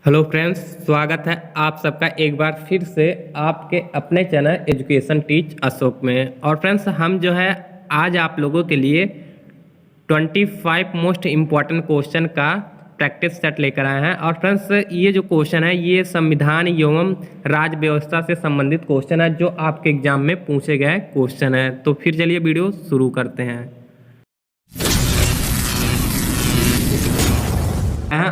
Hello friends, स्वागत है आप सबका एक बार फिर से आपके अपने चैनल एजुकेशन टीच अशोक में। और फ्रेंड्स, हम जो है आज आप लोगों के लिए 25 मोस्ट इम्पॉर्टेंट क्वेश्चन का प्रैक्टिस सेट लेकर आए हैं। और फ्रेंड्स, ये जो क्वेश्चन है ये संविधान एवं राज्य व्यवस्था से संबंधित क्वेश्चन है जो आपके एग्जाम में पूछे गए क्वेश्चन है। तो फिर चलिए वीडियो शुरू करते हैं।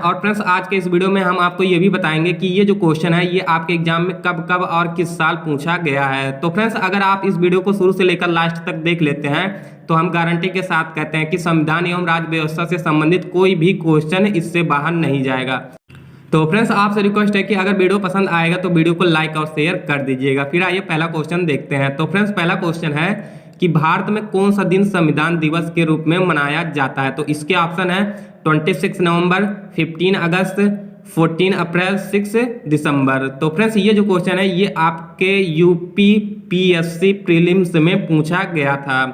और फ्रेंड्स, आज के इस वीडियो में हम आपको ये भी बताएंगे कि ये जो क्वेश्चन है ये आपके एग्जाम में कब कब और किस साल पूछा गया है। तो फ्रेंड्स, अगर आप इस वीडियो को शुरू से लेकर लास्ट तक देख लेते हैं तो हम गारंटी के साथ कहते हैं कि संविधान एवं राज्य व्यवस्था से संबंधित कोई भी क्वेश्चन इससे बाहर नहीं जाएगा। तो फ्रेंड्स, आपसे रिक्वेस्ट है कि अगर वीडियो पसंद आएगा तो वीडियो को लाइक और शेयर कर दीजिएगा। फिर आइए पहला क्वेश्चन देखते हैं। तो फ्रेंड्स, पहला क्वेश्चन है कि भारत में कौन सा दिन संविधान दिवस के रूप में मनाया जाता है। तो इसके ऑप्शन है 26 नवंबर, 15 अगस्त, 14 अप्रैल, 6 दिसंबर। तो फ्रेंड्स, ये जो क्वेश्चन है ये आपके यूपीपीएससी प्रीलिम्स में पूछा गया था।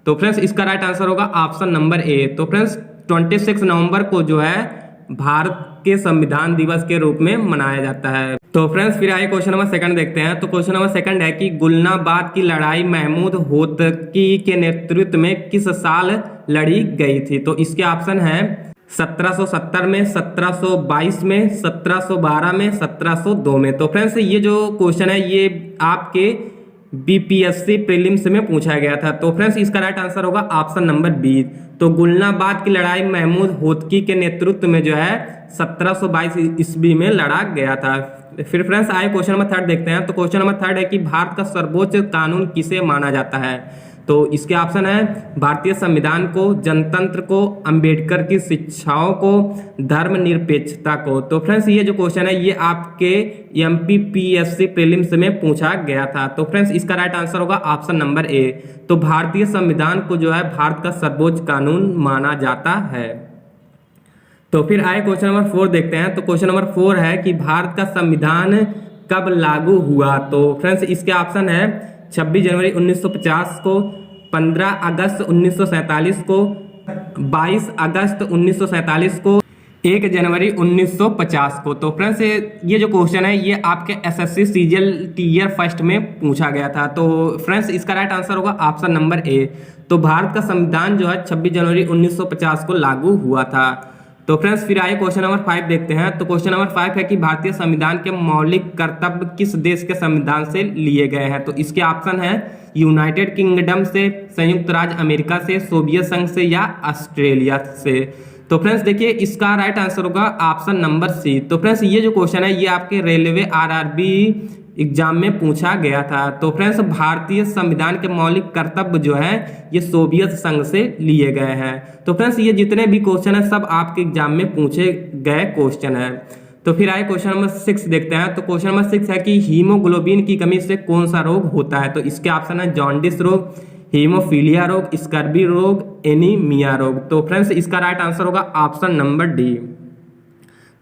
तो फ्रेंड्स, इसका राइट आंसर होगा ऑप्शन नंबर ए। तो फ्रेंड्स, 26 नवंबर को जो है भारत के संविधान दिवस के रूप में मनाया जाता है। तो फ्रेंड्स, फिर आइए क्वेश्चन नंबर सेकंड देखते हैं। तो क्वेश्चन नंबर सेकंड है कि गुलनाबाद की लड़ाई महमूद होतकी के नेतृत्व में किस साल लड़ी गई थी। तो इसके ऑप्शन है 1770 में, 1722 में, 1712 में, 1702 में। तो फ्रेंड्स, ये जो क्वेश्चन है ये आपके बीपीएससी प्रीलिम्स में पूछा गया था। तो फ्रेंड्स, इसका राइट आंसर होगा ऑप्शन नंबर बी। तो गुलनाबाद की लड़ाई महमूद होतकी के नेतृत्व में जो है 1722 ईस्वी में लड़ा गया था। फिर फ्रेंड्स, आए क्वेश्चन नंबर थर्ड देखते हैं। तो क्वेश्चन नंबर थर्ड है कि भारत का सर्वोच्च कानून किसे माना जाता है। तो इसके ऑप्शन है भारतीय संविधान को, जनतंत्र को, अंबेडकर की शिक्षाओं को, धर्मनिरपेक्षता को। तो फ्रेंड्स, ये जो क्वेश्चन है ये आपके एमपीपीएससी प्रीलिम्स में पूछा गया था। तो फ्रेंड्स, इसका राइट आंसर होगा ऑप्शन नंबर ए। तो भारतीय संविधान को जो है भारत का सर्वोच्च कानून माना जाता है। तो फिर आए क्वेश्चन नंबर 4 देखते हैं। तो क्वेश्चन नंबर 4 है कि भारत का संविधान कब लागू हुआ। तो फ्रेंड्स, इसके ऑप्शन है 26 जनवरी 1950 को, 15 अगस्त 1947 को, 22 अगस्त 1947 को, 1 जनवरी 1950 को। तो फ्रेंड्स, ये जो क्वेश्चन है ये आपके एसएससी सीजीएल टीयर फर्स्ट में पूछा गया था। तो फ्रेंड्स, इसका राइट आंसर होगा ऑप्शन नंबर ए। तो भारत का संविधान जो है 26 जनवरी 1950 को लागू हुआ था। तो फ्रेंड्स, फिर आइए क्वेश्चन नंबर 5 देखते हैं। तो क्वेश्चन नंबर 5 है कि भारतीय संविधान के मौलिक कर्तव्य किस देश के संविधान से लिए गए हैं। तो इसके ऑप्शन है यूनाइटेड किंगडम से, संयुक्त राज्य अमेरिका से, सोवियत संघ से या ऑस्ट्रेलिया से। तो फ्रेंड्स, देखिए इसका राइट आंसर होगा ऑप्शन नंबर सी। तो फ्रेंड्स, ये जो क्वेश्चन है ये आपके रेलवे आरआरबी एग्जाम में पूछा गया था। तो फ्रेंड्स, भारतीय संविधान के मौलिक कर्तव्य जो है ये सोवियत संघ से लिए गए हैं। तो फ्रेंड्स, ये जितने भी क्वेश्चन है सब आपके एग्जाम में पूछे गए क्वेश्चन है। तो फिर आए क्वेश्चन नंबर 6 देखते हैं। तो क्वेश्चन नंबर 6 है कि हीमोग्लोबिन की कमी से कौन सा रोग होता है। तो इसके ऑप्शन है जॉन्डिस रोग, हीमोफीलिया रोग, स्कर्वी रोग, एनीमिया रोग। तो फ्रेंड्स, इसका राइट आंसर होगा ऑप्शन नंबर डी।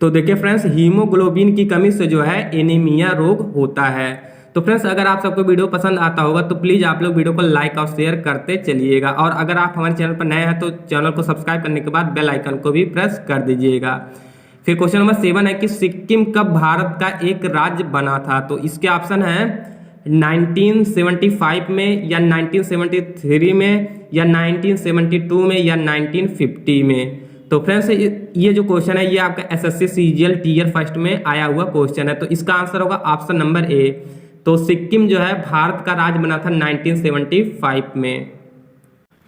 तो देखिए फ्रेंड्स, हीमोग्लोबिन की कमी से जो है एनीमिया रोग होता है। तो फ्रेंड्स, अगर आप सबको वीडियो पसंद आता होगा तो प्लीज़ आप लोग वीडियो को लाइक और शेयर करते चलिएगा। और अगर आप हमारे चैनल पर नए हैं तो चैनल को सब्सक्राइब करने के बाद बेल आइकन को भी प्रेस कर दीजिएगा। फिर क्वेश्चन नंबर 7 है कि सिक्किम कब भारत का एक राज्य बना था। तो इसके ऑप्शन है 1975 में, या 1973 में, या 1972 में, या 1950 में। तो फ्रेंड्स, ये जो क्वेश्चन है ये आपका एसएससी सीजीएल टीयर फर्स्ट में आया हुआ क्वेश्चन है। तो इसका आंसर होगा ऑप्शन नंबर ए। तो सिक्किम जो है भारत का राज्य बना था 1975 में।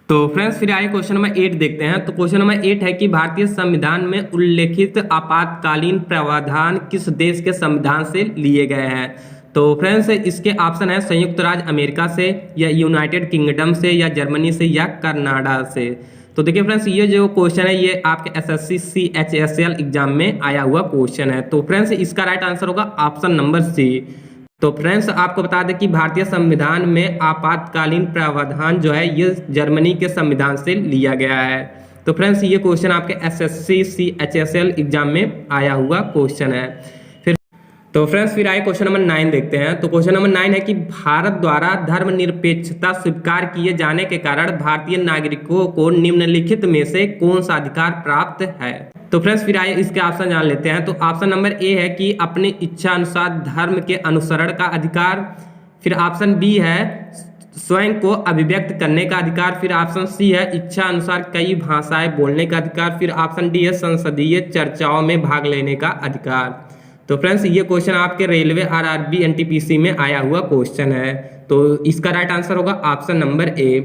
तो फ्रेंड्स, फिर आइए क्वेश्चन नंबर 8 देखते हैं। तो क्वेश्चन नंबर 8 है कि भारतीय संविधान में उल्लेखित आपातकालीन प्रावधान किस देश के संविधान से लिए गए हैं। तो फ्रेंड्स, इसके ऑप्शन है संयुक्त राज्य अमेरिका से, या यूनाइटेड किंगडम से, या जर्मनी से, या कनाडा से। तो देखिए फ्रेंड्स, ये जो क्वेश्चन है ये आपके एसएससी सीएचएसएल एग्जाम में आया हुआ क्वेश्चन है। तो फ्रेंड्स, इसका राइट आंसर होगा ऑप्शन नंबर सी। तो फ्रेंड्स, आपको बता दें कि भारतीय संविधान में आपातकालीन प्रावधान जो है ये जर्मनी के संविधान से लिया गया है। तो फ्रेंड्स, ये क्वेश्चन आपके एसएससी सीएचएसएल एग्जाम में आया हुआ क्वेश्चन है। तो फ्रेंड्स, फिर आए क्वेश्चन नंबर 9 देखते हैं। तो क्वेश्चन नंबर 9 है कि भारत द्वारा धर्मनिरपेक्षता स्वीकार किए जाने के कारण भारतीय नागरिकों को निम्नलिखित में से कौन सा अधिकार प्राप्त है। तो फ्रेंड्स फिर आइए इसके ऑप्शन जान लेते हैं। तो ऑप्शन नंबर ए है कि अपनी इच्छा अनुसार धर्म के अनुसरण का अधिकार। फिर ऑप्शन बी है स्वयं को अभिव्यक्त करने का अधिकार। फिर ऑप्शन सी है इच्छा अनुसार कई भाषाएं बोलने का अधिकार। फिर ऑप्शन डी है संसदीय चर्चाओं में भाग लेने का अधिकार। तो फ्रेंड्स ये क्वेश्चन आपके रेलवे आरआरबी एनटीपीसी में आया हुआ क्वेश्चन है। तो इसका राइट आंसर होगा ऑप्शन नंबर ए।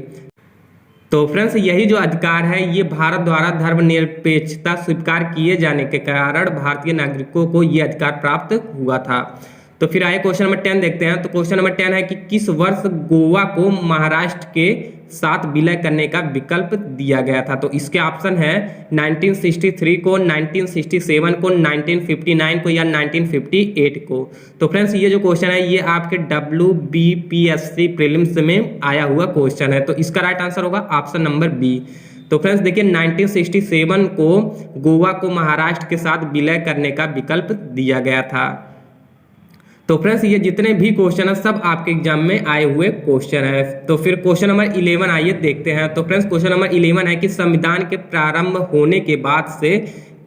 तो फ्रेंड्स यही जो अधिकार है ये भारत द्वारा धर्मनिरपेक्षता स्वीकार किए जाने के कारण भारतीय नागरिकों को ये अधिकार प्राप्त हुआ था। तो फिर आइए क्वेश्चन नंबर 10 देखते हैं। तो क्वेश्चन नंबर 10 है कि किस वर्ष गोवा को महाराष्ट्र के साथ विलय करने का विकल्प दिया गया था। तो इसके ऑप्शन है 1963 को, 1967 को, 1959 को या 1958 को। तो फ्रेंड्स ये जो क्वेश्चन है ये आपके WBPSC प्रीलिम्स में आया हुआ क्वेश्चन है। तो इसका राइट आंसर होगा ऑप्शन नंबर बी। तो फ्रेंड्स देखिए 1967 को गोवा को महाराष्ट्र के साथ विलय करने का विकल्प दिया गया था। तो फ्रेंड्स ये जितने भी क्वेश्चन है सब आपके एग्जाम में आए हुए क्वेश्चन है। तो फिर क्वेश्चन नंबर 11 आइए देखते हैं। तो फ्रेंड्स क्वेश्चन नंबर 11 है कि संविधान के प्रारंभ होने के बाद से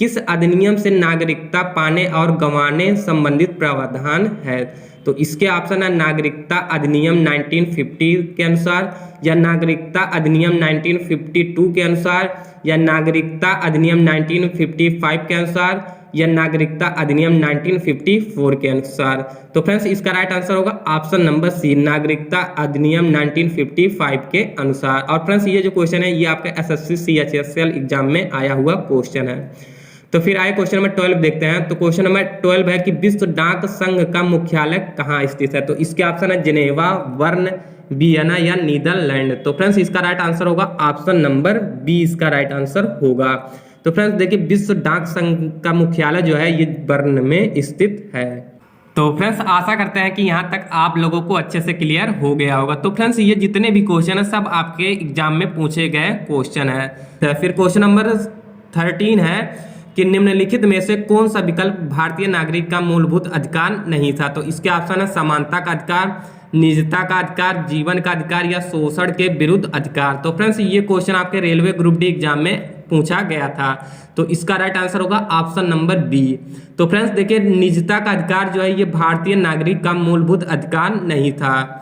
किस अधिनियम से नागरिकता पाने और गंवाने संबंधित प्रावधान है। तो इसके ऑप्शन है नागरिकता अधिनियम 1950 के अनुसार, या नागरिकता अधिनियम 1952 के अनुसार, या नागरिकता अधिनियम 1955 के अनुसार, या नागरिकता अधिनियम 1954 के अनुसार। तो फ्रेंड्स इसका राइट आंसर होगा ऑप्शन नंबर सी, नागरिकता अधिनियम 1955 के अनुसार। और फ्रेंड्स ये जो क्वेश्चन है ये आपका SSC CHSL एग्जाम में आया हुआ क्वेश्चन है। तो फिर आए क्वेश्चन नंबर 12 देखते हैं। तो क्वेश्चन नंबर 12 है कि विश्व डाक संघ का मुख्यालय कहाँ स्थित है। तो इसके ऑप्शन है जिनेवा, बर्न, वियना या नीदरलैंड। तो फ्रेंड्स इसका राइट आंसर होगा ऑप्शन नंबर बी, इसका राइट आंसर होगा। तो फ्रेंड्स देखिए विश्व डाक संघ का मुख्यालय जो है ये बर्न में स्थित है। तो फ्रेंड्स आशा करते हैं कि यहाँ तक आप लोगों को अच्छे से क्लियर हो गया होगा। तो फ्रेंड्स ये जितने भी क्वेश्चन है सब आपके एग्जाम में पूछे गए क्वेश्चन है। तो फिर क्वेश्चन नंबर 13 है कि निम्नलिखित में से कौन सा विकल्प भारतीय नागरिक का मूलभूत अधिकार नहीं था। तो इसके ऑप्शन है समानता का अधिकार, निजता का अधिकार, जीवन का अधिकार या शोषण के विरुद्ध अधिकार। तो फ्रेंड्स ये क्वेश्चन आपके रेलवे ग्रुप डी एग्जाम में पूछा गया था। तो इसका राइट आंसर होगा ऑप्शन नंबर बी। तो फ्रेंड्स देखिए निजता का अधिकार जो है ये भारतीय नागरिक का मूलभूत अधिकार नहीं था।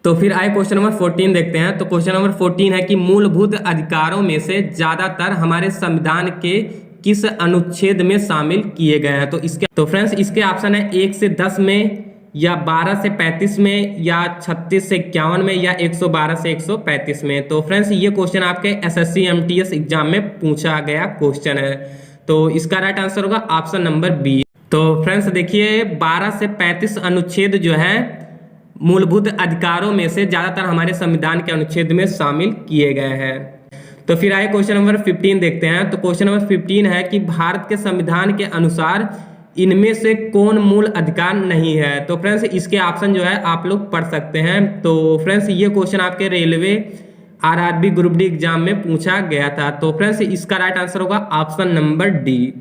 तो फिर आए क्वेश्चन नंबर 14 देखते हैं। तो क्वेश्चन नंबर 14 है कि मूलभूत अधिकारों में से ज्यादातर हमारे संविधान के किस अनुच्छेद में शामिल किए गए हैं। तो फ्रेंड्स इसके ऑप्शन है 1 से 10 में, या 12 से 35 में, या 36 से 51 में, या 112 से 135 में। तो फ्रेंड्स ये क्वेश्चन आपके SSC MTS एग्जाम में पूछा गया क्वेश्चन है। तो इसका राइट आंसर होगा ऑप्शन नंबर बी। तो फ्रेंड्स देखिए 12 से 35 अनुच्छेद जो है मूलभूत अधिकारों में से ज्यादातर हमारे संविधान के अनुच्छेद में शामिल किए गए हैं। तो फिर आए क्वेश्चन नंबर 15 देखते हैं। तो क्वेश्चन नंबर 15 है कि भारत के संविधान के अनुसार इनमें से कौन मूल अधिकार नहीं है। तो फ्रेंड्स इसके ऑप्शन जो है आप लोग पढ़ सकते हैं। तो फ्रेंड्स ये क्वेश्चन आपके railway RRB group D exam में पूछा गया था। तो फ्रेंड्स इसका राइट आंसर होगा ऑप्शन नंबर डी।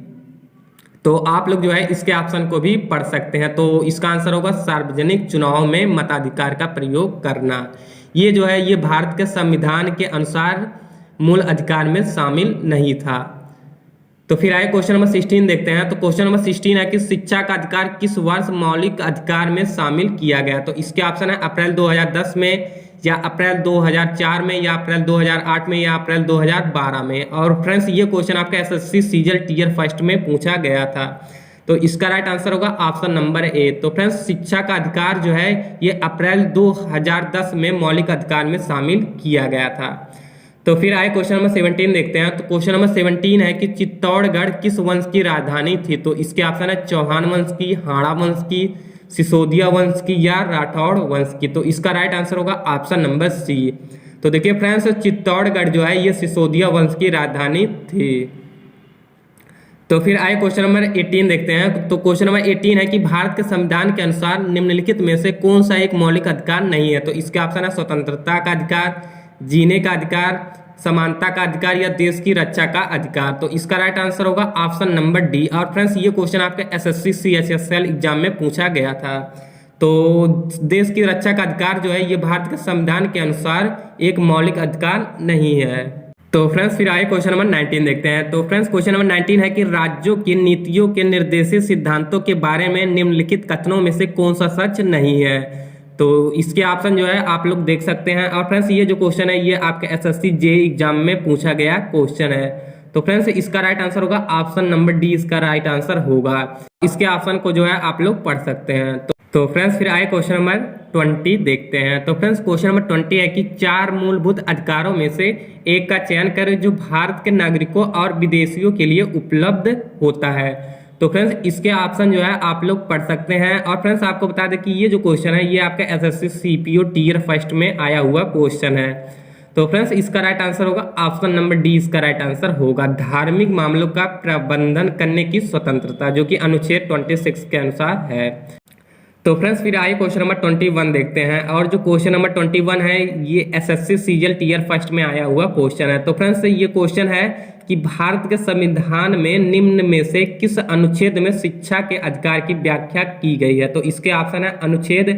तो आप लोग जो है इसके ऑप्शन को भी पढ़ सकते हैं। तो इसका आंसर होगा सार्वजनिक चुनाव में मताधिकार का प्रयोग करना। ये जो है ये भारत के संविधान के अनुसार मूल अधिकार में शामिल नहीं था। तो फिर आए क्वेश्चन नंबर 16 देखते हैं। तो क्वेश्चन नंबर 16 है कि शिक्षा का अधिकार किस वर्ष मौलिक अधिकार में शामिल किया गया। तो इसके ऑप्शन है अप्रैल 2010 में, या अप्रैल 2004 में, या अप्रैल 2008 में, या अप्रैल 2012 में। और फ्रेंड्स ये क्वेश्चन आपका SSC सीजल टियर फर्स्ट में पूछा गया था। तो इसका राइट आंसर होगा ऑप्शन नंबर ए। तो फ्रेंड्स शिक्षा का अधिकार जो है ये अप्रैल 2010 में मौलिक अधिकार में शामिल किया गया था। तो फिर आए क्वेश्चन नंबर 17 देखते हैं। तो क्वेश्चन नंबर 17 है कि चित्तौड़गढ़ किस वंश की राजधानी थी। तो इसके ऑप्शन है चौहान वंश की, हाड़ा वंश की, सिसोदिया वंश की, या राठौड़ वंश की। तो इसका राइट आंसर होगा ऑप्शन नंबर सी। तो देखिए फ्रेंड्स चित्तौड़गढ़ जो है ये सिसोदिया वंश की राजधानी थी। तो फिर आए क्वेश्चन नंबर 18 देखते हैं। तो क्वेश्चन नंबर 18 है कि भारत के संविधान के अनुसार निम्नलिखित में से कौन सा एक मौलिक अधिकार नहीं है। तो इसके ऑप्शन है स्वतंत्रता का अधिकार, जीने का अधिकार, समानता का अधिकार, या देश की रक्षा का अधिकार। तो इसका राइट आंसर होगा ऑप्शन नंबर डी। और फ्रेंड्स ये क्वेश्चन आपके SSC CHSL एग्जाम में पूछा गया था। तो देश की रक्षा का अधिकार जो है ये भारत के संविधान के अनुसार एक मौलिक अधिकार नहीं है। तो फ्रेंड्स फिर आए क्वेश्चन नंबर 19 देखते हैं। तो फ्रेंड्स क्वेश्चन नंबर 19 है कि राज्यों की नीतियों के निर्देशित सिद्धांतों के बारे में निम्नलिखित कथनों में से कौन सा सच नहीं है। तो इसके ऑप्शन जो है आप लोग देख सकते हैं। और फ्रेंड्स ये जो क्वेश्चन है ये आपके एसएससी जे एग्जाम में पूछा गया क्वेश्चन है। तो फ्रेंड्स इसका राइट आंसर होगा ऑप्शन नंबर डी, इसका राइट आंसर होगा। इसके ऑप्शन को जो है आप लोग पढ़ सकते हैं। तो फ्रेंड्स फिर आए क्वेश्चन नंबर 20 देखते हैं। तो फ्रेंड्स क्वेश्चन नंबर 20 है कि 4 मूलभूत अधिकारों में से एक का चयन करें जो भारत के नागरिकों और विदेशियों के लिए उपलब्ध होता है। तो फ्रेंड्स इसके ऑप्शन जो है आप लोग पढ़ सकते हैं। और फ्रेंड्स आपको बता दें कि ये जो क्वेश्चन है ये आपका एसएससी सीपीओ टियर फर्स्ट में आया हुआ क्वेश्चन है। तो फ्रेंड्स इसका राइट आंसर होगा ऑप्शन नंबर डी, इसका राइट आंसर होगा धार्मिक मामलों का प्रबंधन करने की स्वतंत्रता, जो कि अनुच्छेद 26 के अनुसार है। तो फ्रेंड्स फिर आइए क्वेश्चन नंबर 21 देखते हैं। और जो क्वेश्चन नंबर 21 है ये एसएससी सीजीएल टियर फर्स्ट में आया हुआ क्वेश्चन है। तो फ्रेंड्स ये क्वेश्चन है कि भारत के संविधान में निम्न में से किस अनुच्छेद में शिक्षा के अधिकार की व्याख्या की गई है। तो इसके ऑप्शन है अनुच्छेद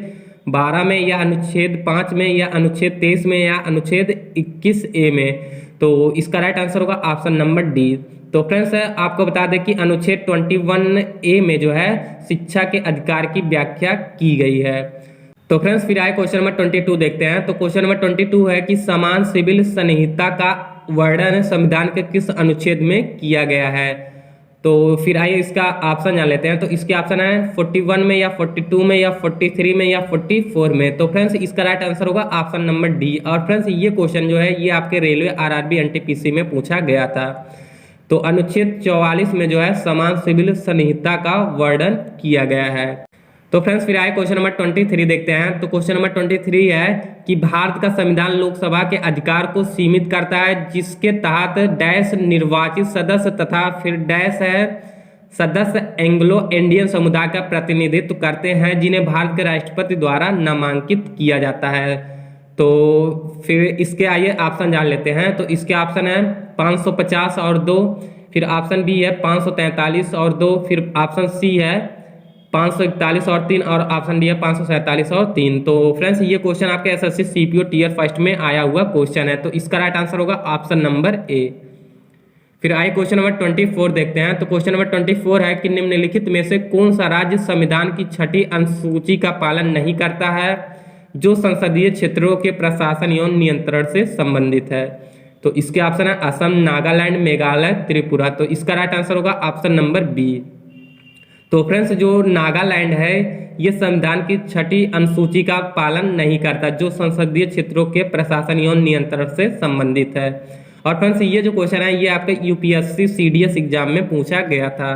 12 में, या अनुच्छेद 5 में, या अनुच्छेद 23 में, या अनुच्छेद 21A में। तो इसका राइट आंसर होगा ऑप्शन नंबर डी। तो फ्रेंड्स आपको बता दें कि अनुच्छेद 21A में जो है शिक्षा के अधिकार की व्याख्या की गई है। तो फ्रेंड्स फिर आए क्वेश्चन नंबर 22 देखते हैं। तो क्वेश्चन नंबर 22 है कि समान सिविल संहिता का वर्णन संविधान के किस अनुच्छेद में किया गया है। तो फिर आइए इसका ऑप्शन जान लेते हैं। तो इसके ऑप्शन है 41 में, या 42 में, या 43 में, या 44 में। तो फ्रेंड्स इसका राइट आंसर होगा ऑप्शन नंबर डी। और फ्रेंड्स ये क्वेश्चन जो है ये आपके रेलवे आरआरबी एनटीपीसी में पूछा गया था। तो अनुच्छेद 44 में जो है समान सिविल संहिता का वर्णन किया गया है। तो फ्रेंड्स फिर आए क्वेश्चन नंबर 23 देखते हैं। तो क्वेश्चन नंबर 23 है कि भारत का संविधान लोकसभा के अधिकार को सीमित करता है जिसके तहत डैश निर्वाचित सदस्य तथा फिर डैश है सदस्य एंग्लो इंडियन समुदाय का प्रतिनिधित्व करते हैं जिन्हें भारत के राष्ट्रपति द्वारा नामांकित किया जाता है। तो फिर इसके आइए ऑप्शन जान लेते हैं। तो इसके ऑप्शन है 550 और 2, फिर ऑप्शन बी है 543 और 2, फिर ऑप्शन सी है 541 और 3, और ऑप्शन डी है 547 और 3। तो फ्रेंड्स ये क्वेश्चन आपके एसएससी सीपीओ टियर फर्स्ट में आया हुआ क्वेश्चन है। तो इसका राइट आंसर होगा ऑप्शन नंबर ए। फिर आइए क्वेश्चन नंबर 24 देखते हैं। तो क्वेश्चन नंबर 24 है कि निम्नलिखित में से कौन सा राज्य संविधान की 6ठी अनुसूची का पालन नहीं करता है जो संसदीय क्षेत्रों के प्रशासन एवं नियंत्रण से संबंधित है। तो इसके ऑप्शन है असम, नागालैंड, मेघालय, त्रिपुरा। तो इसका राइट आंसर होगा ऑप्शन नंबर बी। तो फ्रेंड्स जो नागालैंड है ये संविधान की 6ठी अनुसूची का पालन नहीं करता जो संसदीय क्षेत्रों के प्रशासन एवं नियंत्रण से संबंधित है। और फ्रेंड्स ये जो क्वेश्चन है ये आपके यूपीएससी सीडीएस एग्जाम में पूछा गया था।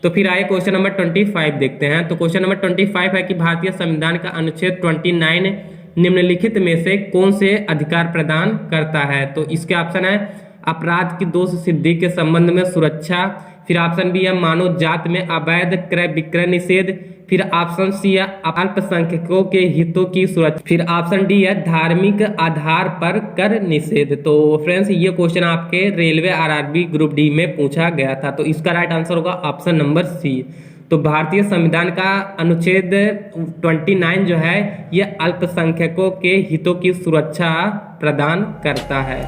तो फिर आए क्वेश्चन नंबर 25 देखते हैं। तो क्वेश्चन नंबर 25 है कि भारतीय संविधान का अनुच्छेद 29 निम्नलिखित में से कौन से अधिकार प्रदान करता है। तो इसके ऑप्शन है अपराध की दोष सिद्धि के संबंध में सुरक्षा, फिर ऑप्शन बी है मानव जात में अवैध क्रय विक्रय निषेध, फिर ऑप्शन सी है अल्पसंख्यकों के हितों की सुरक्षा, फिर ऑप्शन डी है धार्मिक आधार पर कर निषेध। तो फ्रेंड्स ये क्वेश्चन आपके रेलवे आरआरबी ग्रुप डी में पूछा गया था। तो इसका राइट आंसर होगा ऑप्शन नंबर सी। तो भारतीय संविधान का अनुच्छेद 29 जो है ये अल्पसंख्यकों के हितों की सुरक्षा प्रदान करता है।